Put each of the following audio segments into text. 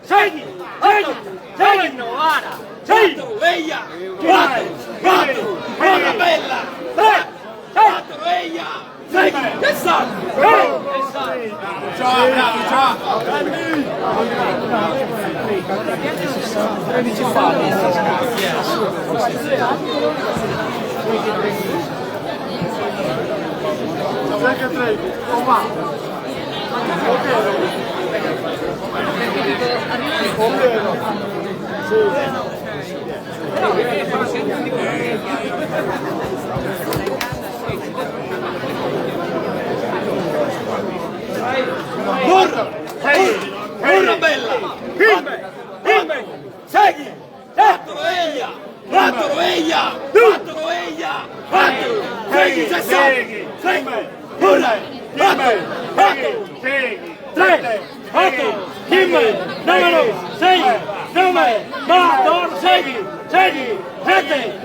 Segui, Novara, Veia, 4, Porra Bella, 3, 4, Veia, segui, che salve, ciao, bravo, ciao. 13 falli, Cerca 3, va. Porra Bella, segui, 4 Veia, 4 Veia, 4 Veia, 4, segui, segui, Porra, 4, 3, 8, Kimmel, numero 6, 9, 4, segui, 7,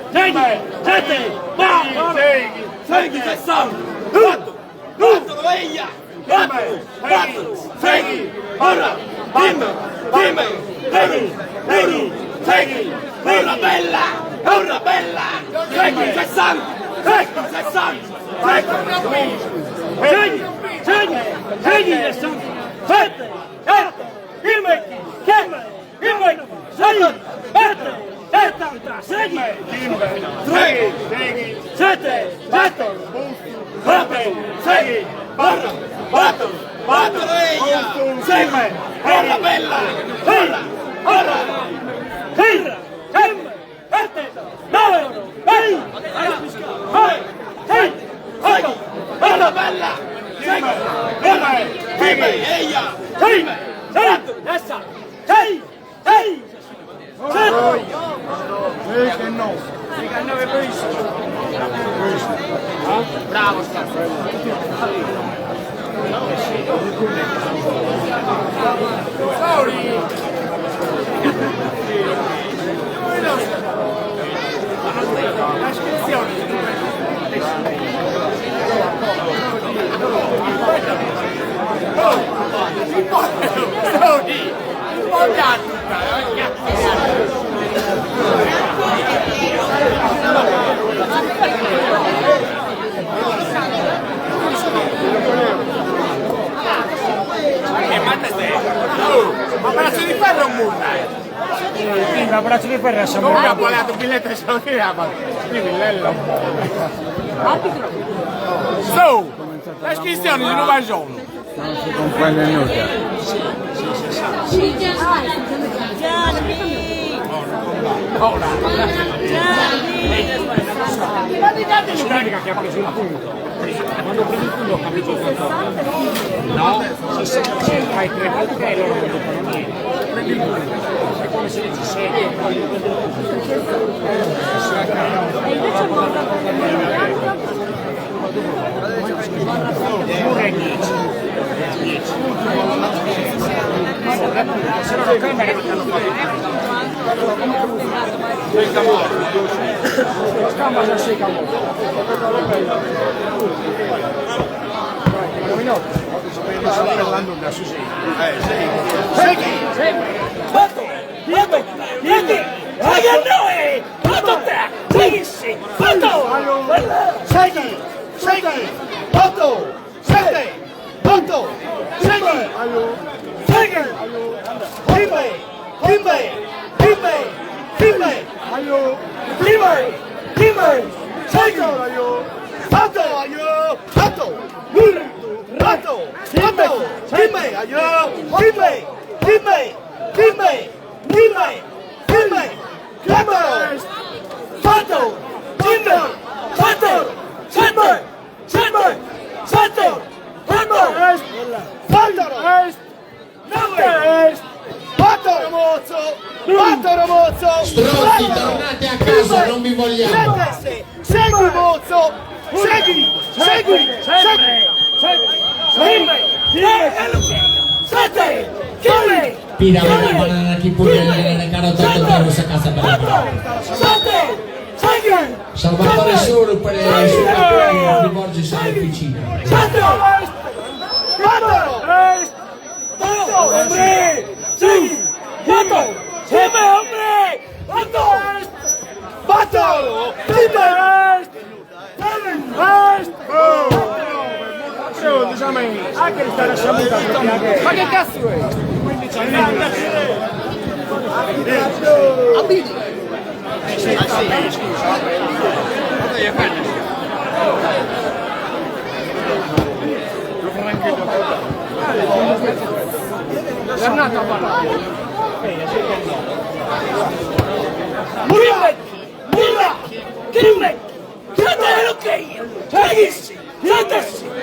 4, Veia, 4, segui, Porra, Kimmel, segui, Porra Bella, segui, 60, segui, 7, 8, Kimmel, 70, segui, 3, 7, 8, segui, Porra, 4, Veia, segui, Porra Bella, Porra, Kimmel, 7, 9, 6, 8, Porra Bella, segui, Porra, Kimmel, Eia, 6, 19 bravo Ma braccio di ferro è un murro! Sì, ma braccio di ferro siamo Comunque ha volato un biglietto e sono tirato. arbitro. So, la iscrizione di nuovo giorno. Non si comprende nulla. L'unica che ha preso il punto. Quando ho preso il punto ho capito il conto. No, se fai 3 volte loro non giocano niente. Prendi il punto. È come se dici 6 e poi io prendo il punto. E invece vorrei 10. Se no non cambia che ti hanno fatto. Scamba già 6 campo. Stronzi, tornate a casa, non vi vogliamo. Segui Mozzo! Segui! Pira una banana chi pure le carote del Deus a casa per la Salvatore solo per rivolgersi all'officina. 6, 4, 7, hombre, 8, Batoro, Timber, Anche di stare sciamutando. ma che cazzo è? Kimmek, siete lo che io, Sagissi,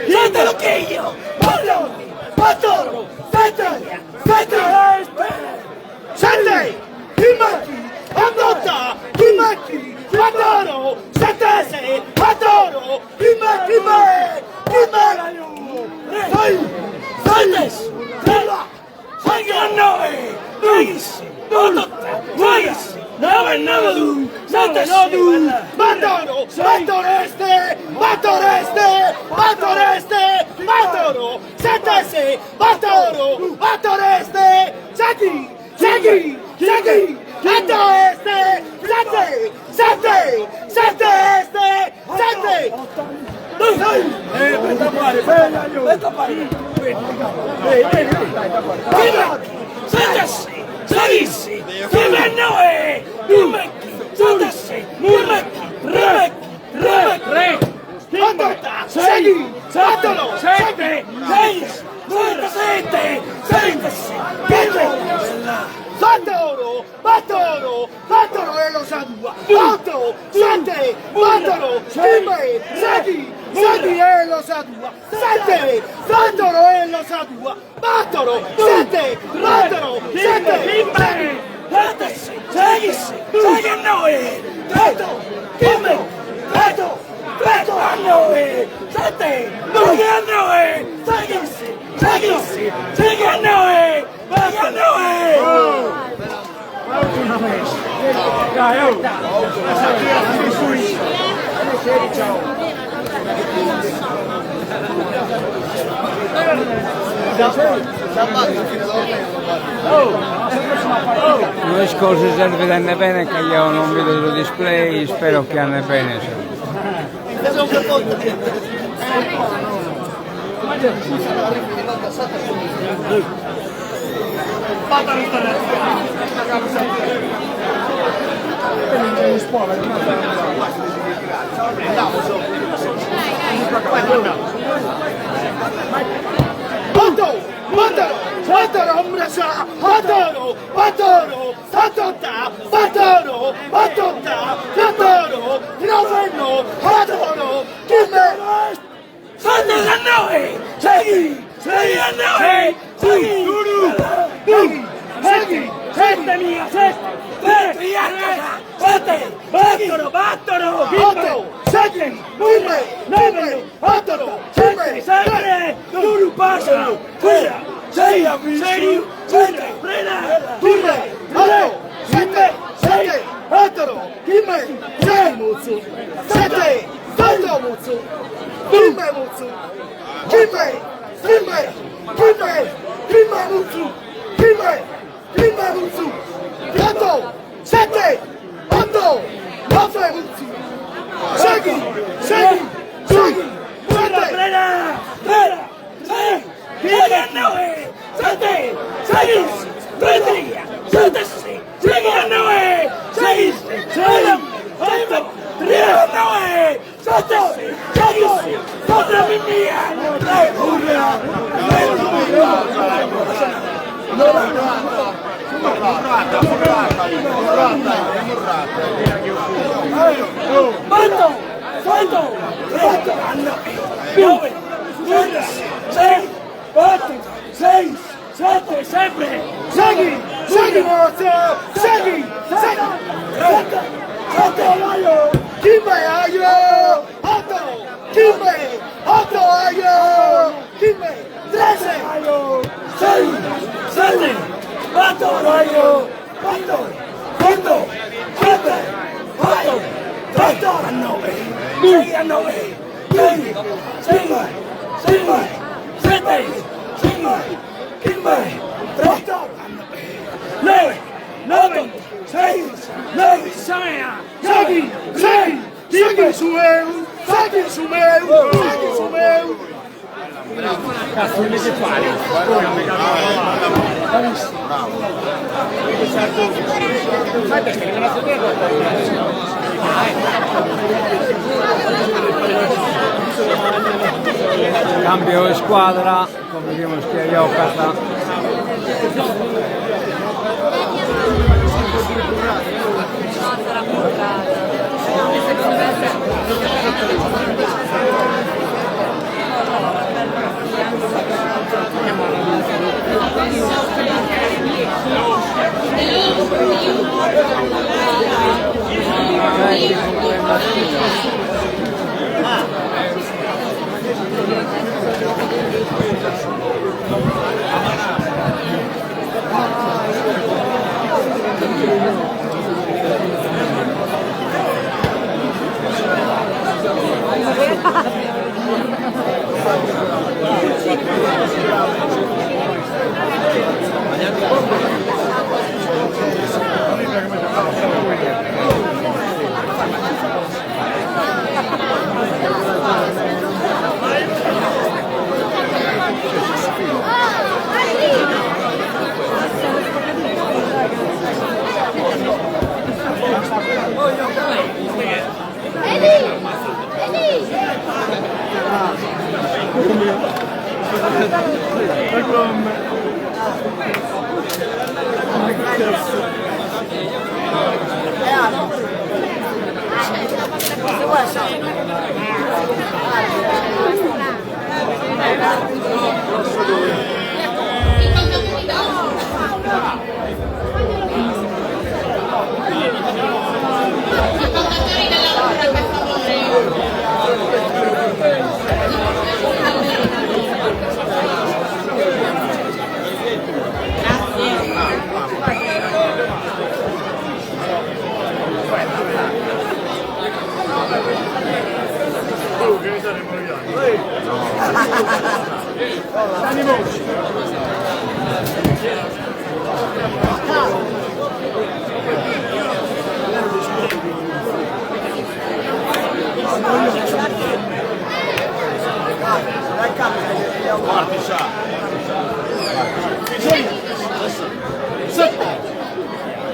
siete lo che io, Palloni, Patoro, Sette, Kimaki, Andotta, Kimaki, Patoro, Sette, Patoro, Kimaki, Sette, Nove, Sagissi, Andotta, Sagissi, 9, Sette, Batoro, Batoreste, Batoro, Sette, Batoro, Batoreste, Sagi, Batoreste, Sette, Sagissi, Kimenoe, Kimeki, Sottassi, Kimeki, Remeki, Andotta, Segui, Batolo, Sette, Seis, 97, Sentasi, Batoro e lo Sadua, 8, 7, Batoro, Segui e lo Sadua, 7, Batoro e lo Sadua, Batoro, 7, Kimbe, Segui a noi, Kimbe, a noi, 7, Segui a noi, Segui a noi, Dai, oh! Noi scorsi serve da andare bene che io non vedo il display, spero che andrà bene. Batoro, ombrasa, Batoro, Satotta, Batoro, Noveno, Batoro, Kimbe, Sette a noi, Segui a noi, Segui, Sette mia, Sette, Batoro, 8, 7, 9, 8, 7, 7, Duru passano, 6, 7, Kimbe, 8, 7, 8, Kimbe, 6, Muzzu, 7, 8, Muzzu, Kimbe, Muzzu, Kimbe, Muzzu, Kimbe, Muzzu, 8, 7, 8, 9, Muzzu, Segui, 7, Segui a noi, 7, Segui a noi, 6, 8, 3 a noi, 7, Segui, Sopra mia, Santo, 9, 10, 6, 8, 6, 7, sempre, segui, mozo, segui, 7, Kimbe, aio, 8, Kimbe, 8, aio, Kimbe, 13, aio, 6, 7, 8, aio, 8, 7, 8, a 9, 6 a 9, 6, 7, Kimbe, 8 a 9. Sagi, Sagi su meu, Sagi su meu, Sagi su meu. Cazzo, invece fare. Sai perché le nostre Cambio di squadra, come vediamo Schiariocasa.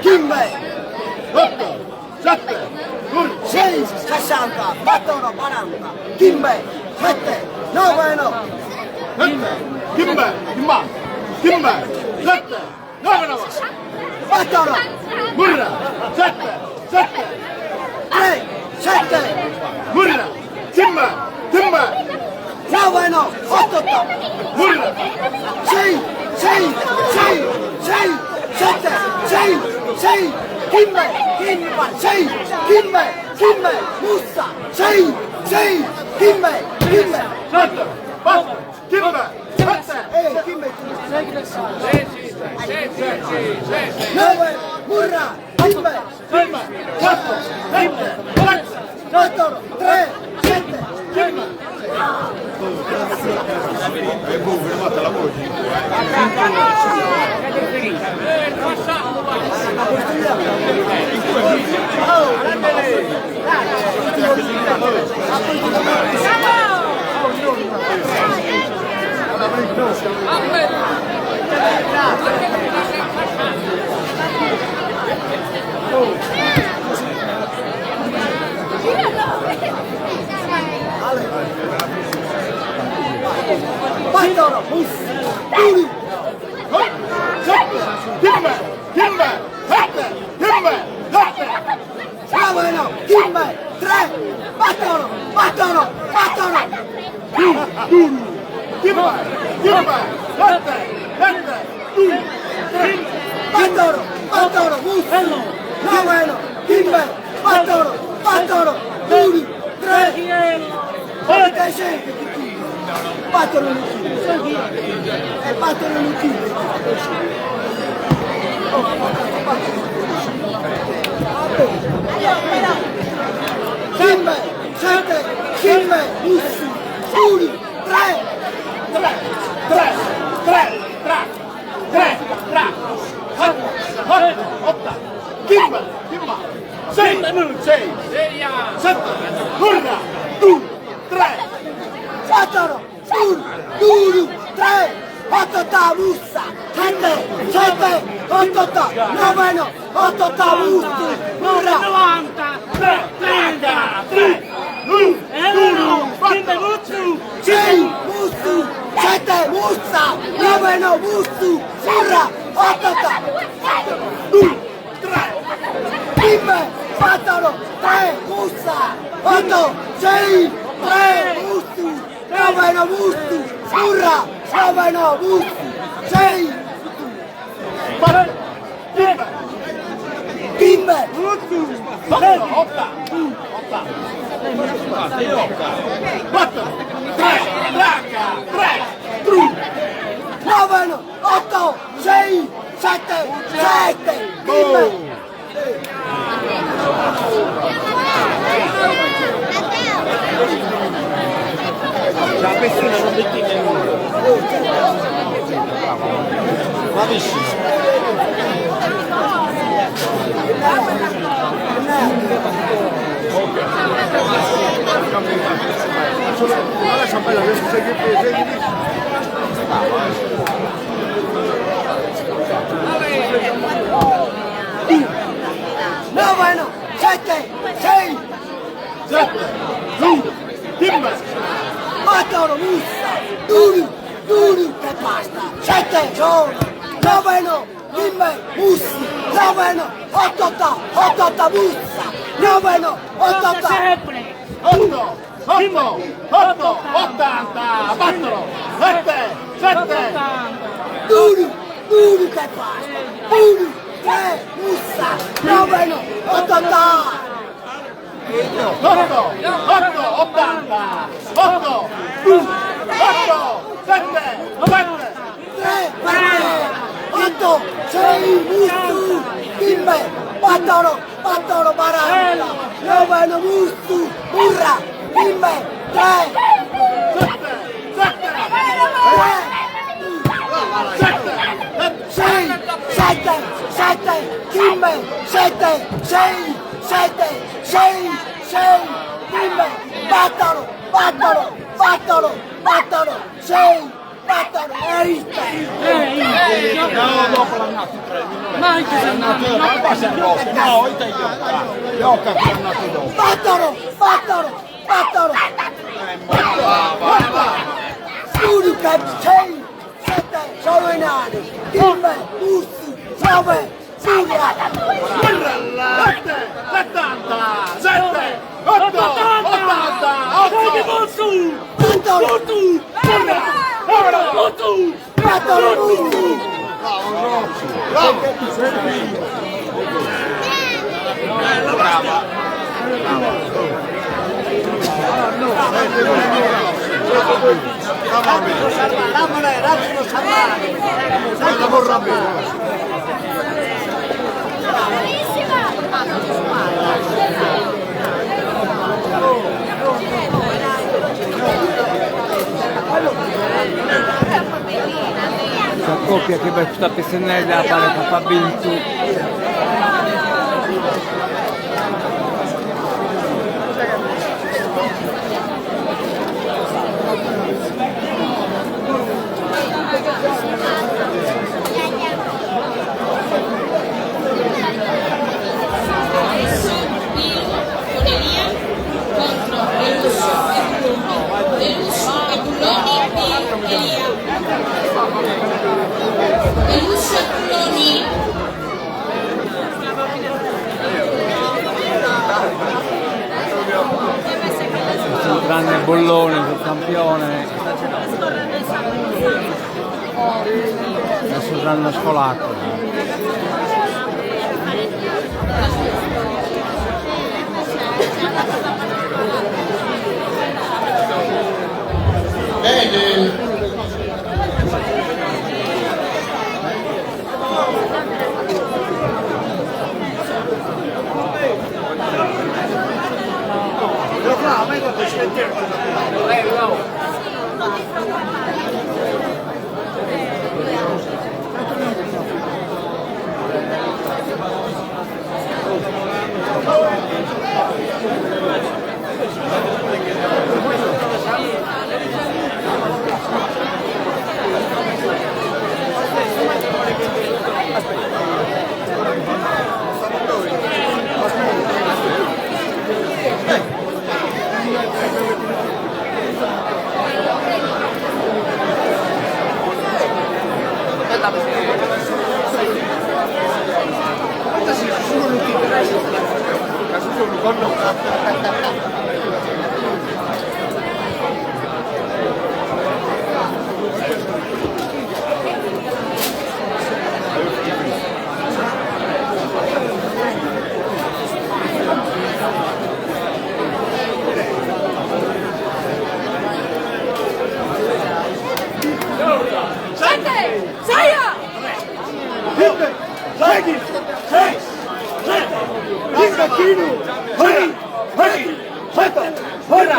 Kimbe, 8, 7, 6, 60, 4, 40, Kimbe, 7, 9, 9. Kimbe, Kimba, Kimbe, 7, 9, 9. 4, Murra, 7, 7, 3, 7, Murra, Kimbe, Kimbe, 9, 9, 8, 8, Murra, 6, 6, 6, 6, 7, 6, 6, Kimbe, Kimba, 6, Kimbe, Kimbe, Mussa, 6, 6, Kimbe, Kimbe, 7, 8, Kimbe, 7, Kimbe, 9, Murra, Kimbe, Kimbe, 4, 7, 8, 3, 7, Kimbe. Quattro, Uri, Kimbe, Kimbe, 7, Kimbe, 7, 9, Kimbe, 3, 4, 4, 4, Kimbe, Kimbe, 7, 7, 4, 4, Musso, 9, Kimbe, 4, 4, Uri, 3, 45, battono un chilo e battono un chilo. Kimbe, 7, Kimbe, Mussi, Uri, 3, 8, Kimbe, Kimba, 6, 7, urla, 2, 3, 4, 1, 2, 3, 8 tabussa, 7, 8, 9, 8 tabussa, urla, 90, 30, 1, 6, mussu, 7, mussa, 9, mussu, urla, 8, 2, 3, 4, 3, mussa, 8, 6, 3, mussu, 9, mussu, urla, 9, mussu, 6, Timber, 9, 8, 6, 7, 7, Timber. La persona non metti bravissimo. Adesso bella che sei che 9, 7, 6, 2, Timber. 4, mussa, duri, che basta, 7, sono, 9, Timber, mussi, 9, 8, mussa, 9, 8, 8, 80, battono, 7, duri, che basta, 1, 3, mussa, 9, 8, 8, 80, 8, 7, 3, 8, 6, mussu, Timber, 4, 40, 9, mussu, urra, Timber, 3, 6, 7, Timber, 7, 6, Timber, battalo, 6, battalo, no, dopo l'ha nato 3. Ma anche se è nato no, Iocca che è nato dopo. battalo, Sulu che 6, 7, sono i nani, Timber, mussi, 9, Suglia, 7, 8, 80, 8, battalo, mussi, Questa coppia che per tutta pessennella pare che fa vinto. Tranne Bollone, il campione, adesso tranne Scolacco. Bene. 6, 6, 7, Ringattini, 6, 7, 8, 8,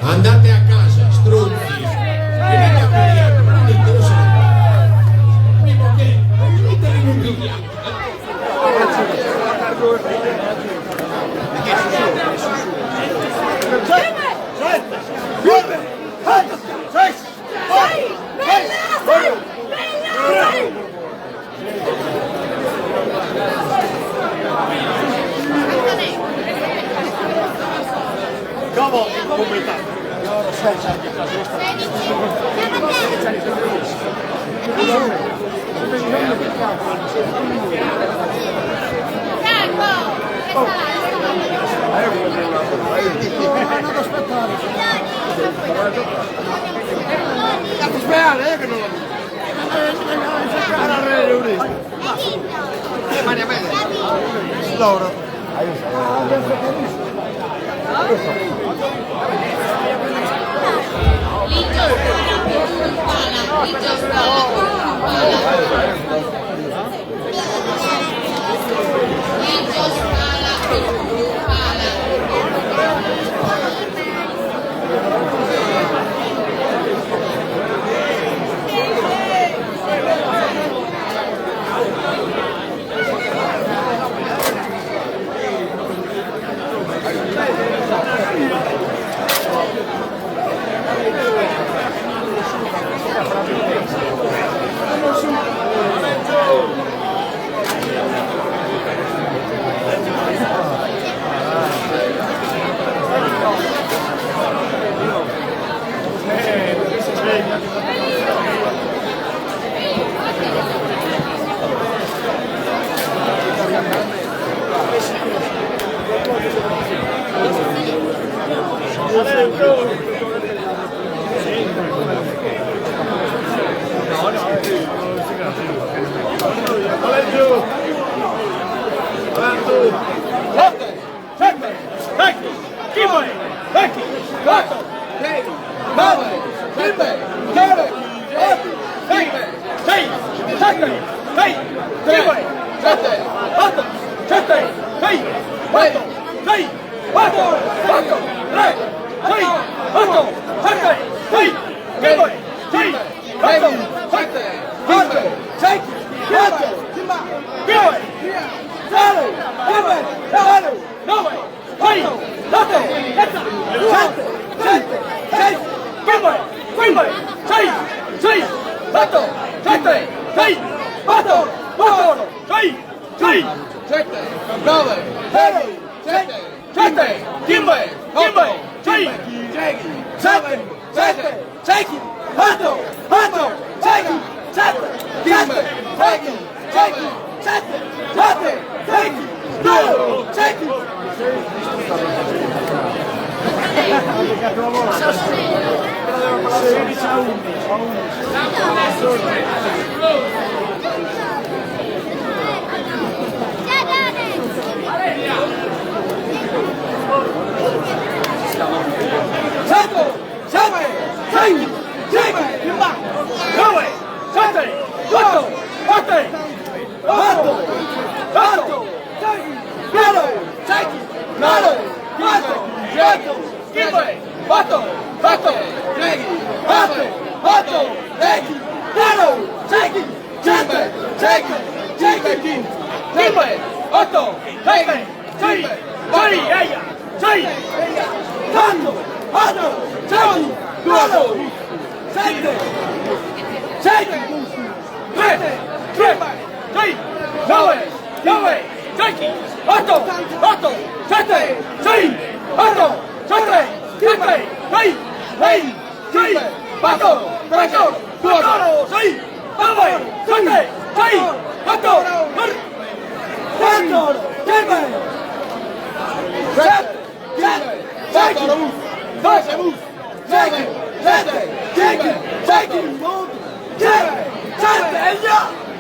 Andate a casa, struzzi. Venite a pigliare, ma non interessa. Primo che non pigliamo. Come commentato.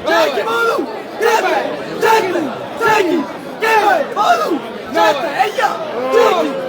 Jackie Molu! Jackie! Jackie! Jackie! Jackie! Molu! Jackie! Eia! Jackie!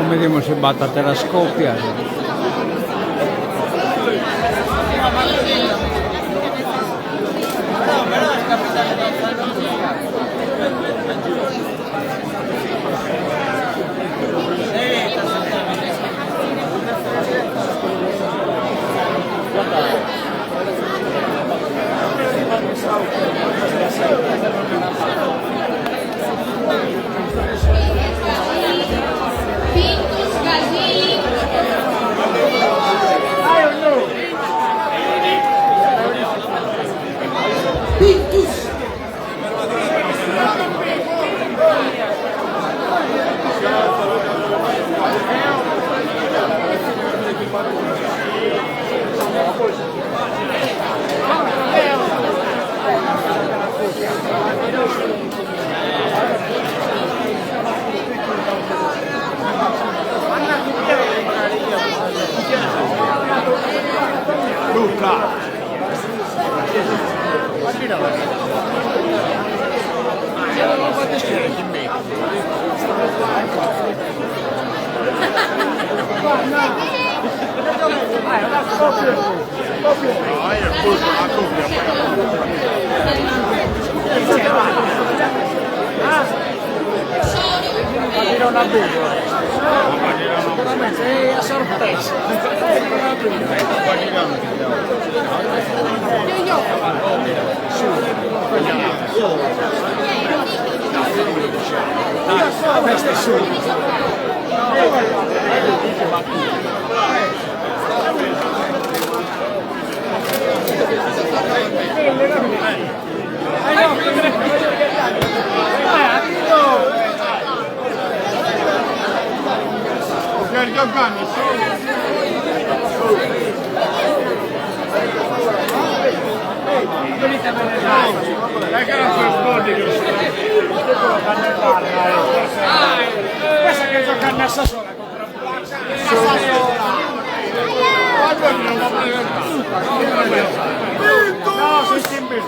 Vediamo se batte la scoppia. Sicuramente è a sorpresa. Questa è su. Questa che gioca a Sassola no, sono sempre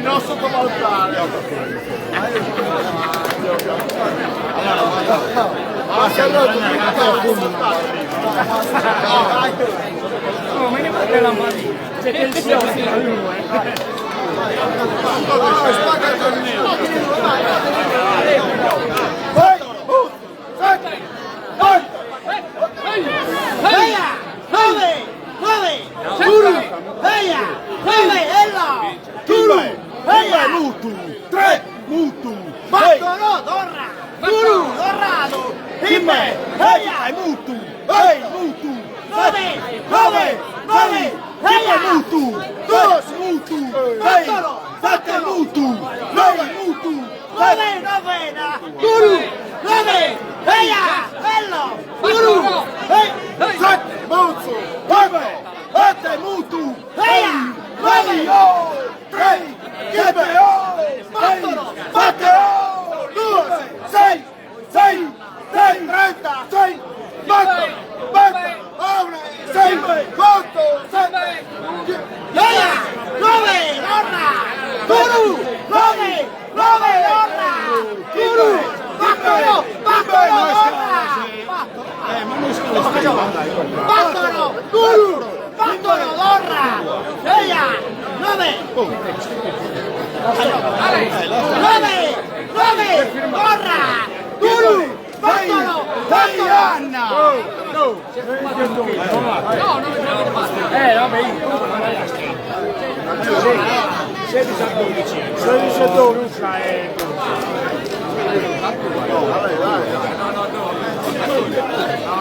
non sottovalutare. No, ma ne mette la manina. C'è tensione tra lui. Guru, Dorrado, Himbe, Heia, Mutu, Hei, Mutu, Nove, Heia, Mutu, Dos, Mutu, Hei, Sette, Mutu, Nove, Mutu, Novena, Guru, Nove, Heia, Bello, Guru, Hei, Sette, Mutu, Nove, Sette, Mutu, Heia, Nove, Tre, Himbe, Battolo, 2, 6, 30, 6, 4, 6, 8, 7, 9, Lorra, Guru, 9, Lorra, Guru, Battolo, Guru, Battolo, Lorra, Eia, 9, 9, Lorra, Guru, Battolo, Anna. Vabbè, io 16 a 12. 16 a 12.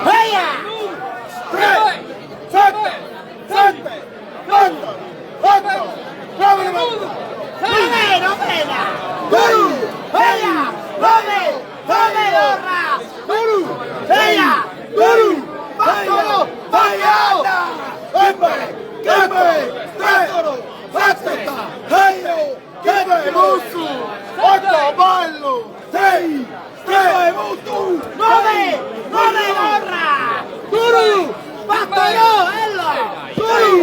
Heia! 3, 7, 8, 9, Novena! Guru! Heia! 9, Lorra! Guru! Heia! Guru! Battolo! Anna! Himbe! 7, Heio! Himbe! Musu! 8, Ballo! 6, 3, Mutu! 9, Lorra! Guru! Battolo! Ello! Guru!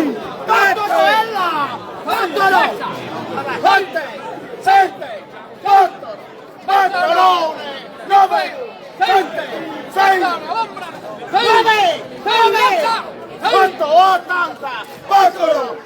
Battolo! Ello! Battolo! 7, 8, Battalone! 9, 7, 6, 9, 8, 80, Battolo!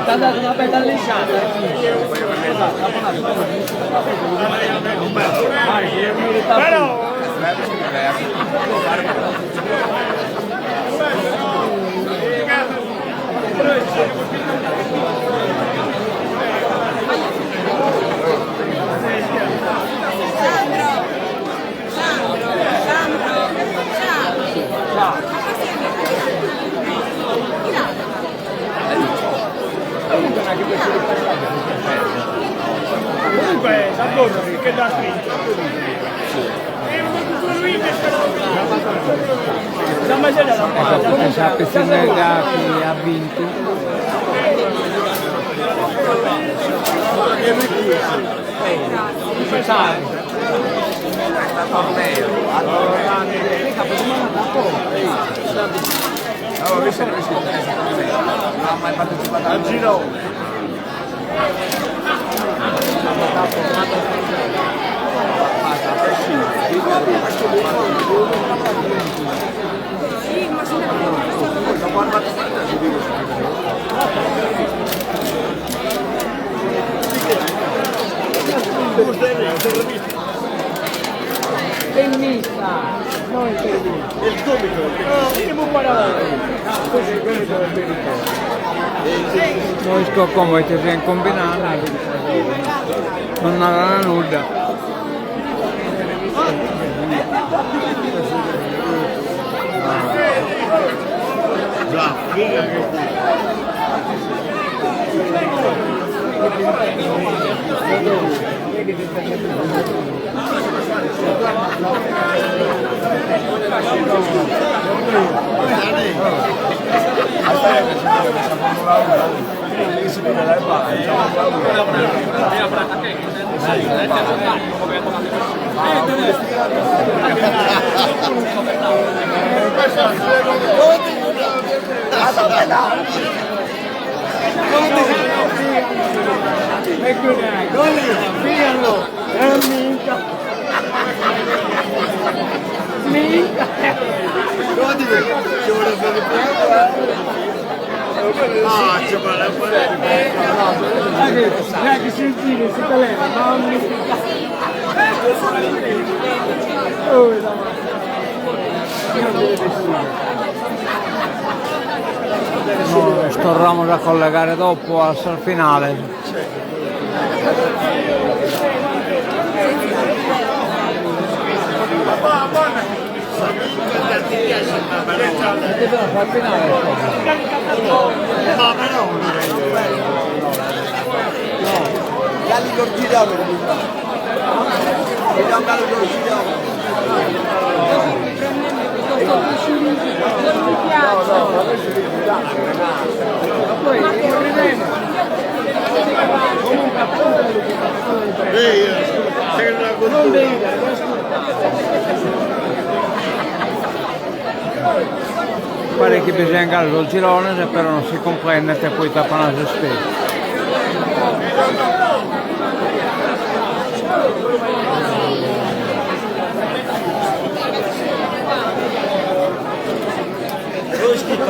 Ti ha dato una bella lisciata. Comunque, Sandorri, che da spinto. La maglia da Come sapete, se Negati ha vinto. Al giro. Tennista, non il tennista. Il gomito. Noi sto come ti sei combinato, non aveva nulla. Già, figa che Che sentire, si telefona, mamma mia. No, sto ramo da collegare dopo al finale. Devono far finale. Galli Gorgidano. Vediamo Galli Gorgidano. Non devi Pare che bisogna andare sul girone, se però non si comprende che poi tappano se stesso.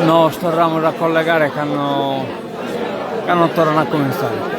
No, sto ramo da collegare che hanno tornato a cominciare.